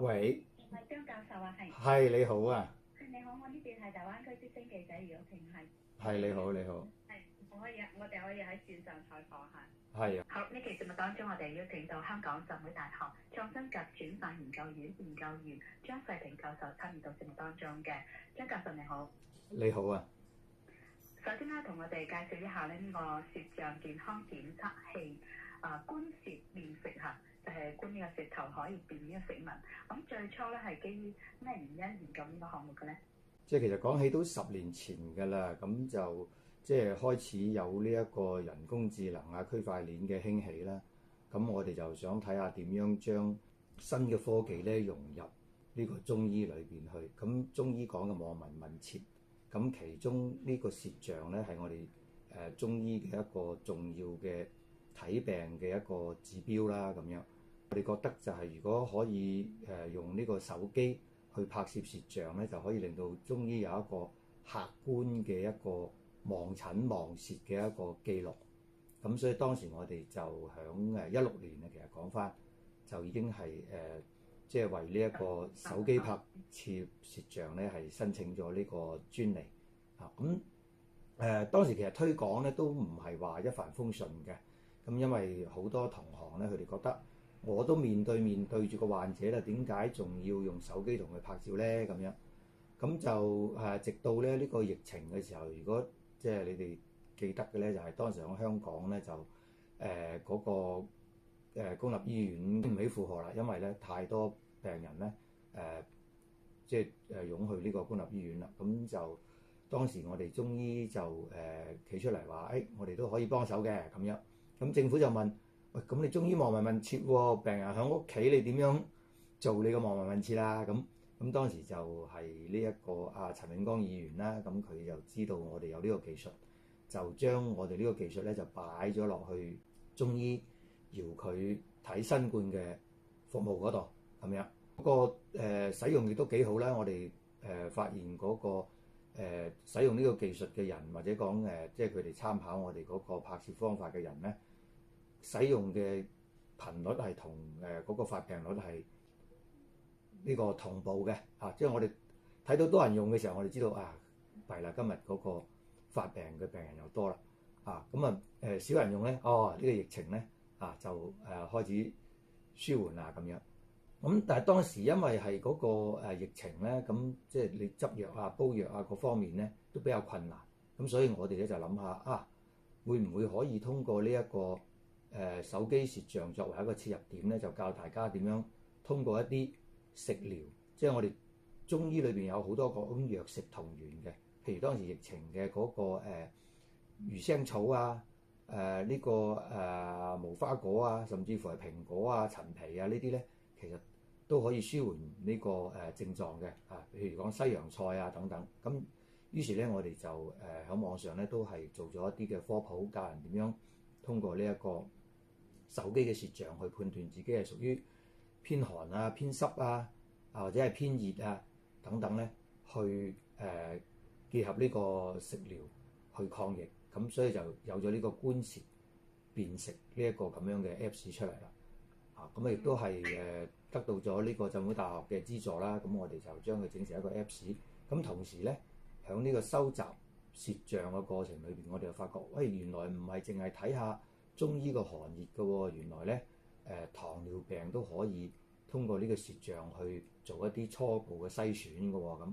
喂，係張教授啊，你好啊，你好，我呢邊係大灣區資深記者姚婷，你好你好，我哋可以喺線上採訪下。係啊，好，呢期節目當中，我哋邀請到香港浸會大學創新及轉化研究院研究員張世平教授參與到節目當中嘅。張教授你好。你好啊，首先咧，同我哋介紹一下呢個舌象健康檢測器觀舌辨食嚇，就係觀呢個舌頭可以辨呢個食物。咁最初咧係基於咩原因研究呢個項目嘅咧？即係其實講起都10年前㗎啦，咁就即係開始有呢一個人工智能啊、區塊鏈嘅興起啦。咁我哋就想睇下點樣將新嘅科技咧融入呢個中醫裏邊去。咁中醫講嘅望聞問切，咁其中呢個舌象咧係我哋中醫嘅一個重要嘅睇病嘅一個指標啦。咁樣我哋覺得就係如果可以用呢個手機去拍攝舌象咧，就可以令到中醫有一個客觀嘅一個望診望舌嘅一個記錄。咁所以當時我哋就響16年啊，其實講返就已經係即係為呢一個手機拍攝舌象咧係申請咗呢個專利啊。咁當時其實推廣咧都唔係話一帆風順嘅。咁因為好多同行咧，佢哋覺得我都面對住個患者啦，點解仲要用手機同佢拍照咧？咁樣咁就直到咧呢個疫情嘅時候，如果即係你哋記得嘅咧，就係當時喺香港咧就嗰個公立醫院唔起負荷啦，因為咧太多病人咧即係湧去呢個公立醫院啦。咁就當時我哋中醫就企出嚟話，我哋都可以幫手嘅咁樣。咁政府就問：喂，咁你中醫望聞問切喎，病人喺屋企你點樣做你個望聞問切啦？咁當時就係呢一個陳永光議員啦，咁佢就知道我哋有呢個技術，就將我哋呢個技術咧就擺咗落去中醫遙距睇新冠嘅服務嗰度咁樣。使用亦都幾好啦，我哋發現嗰個使用呢個技術嘅人，或者講即係佢哋參考我哋嗰個拍攝方法嘅人咧，使用嘅頻率係同嗰個發病率係呢個同步嘅即係我哋睇到多人用嘅時候，我哋知道弊啦，今日嗰個發病嘅病人又多啦咁少人用咧，呢個疫情咧就開始舒緩啦咁樣。咁但係當時因為係嗰個疫情咧，咁即係你執藥煲藥各方面咧都比較困難，咁所以我哋咧就諗下會唔會可以通過呢一個手機舌象作為一個切入點咧，就教大家點樣通過一啲食療，即係我哋中醫裏邊有好多個咁藥食同源嘅，譬如當時疫情嘅嗰個魚腥草呢個無花果甚至乎係蘋果陳皮呢啲咧，其實都可以舒緩呢個症狀嘅譬如講西洋菜等等。咁於是咧，我哋就喺網上咧都係做咗一啲嘅科普，教人點樣通過呢一個手機嘅舌象去判斷自己係屬於偏寒偏濕或者係偏熱等等咧，去結合呢個食療去抗疫。咁所以就有咗呢個觀舌辨食呢一個咁樣嘅 Apps 出嚟啦。咁亦都係得到咗呢個浸會大學嘅資助啦。咁我哋就將佢整成一個 Apps。咁同時咧，喺呢個收集舌象嘅過程裏邊，我哋就發覺，原來唔係淨係睇下中醫個寒熱嘅喎，原來咧糖尿病都可以通過呢個舌象去做一啲初步嘅篩選嘅喎。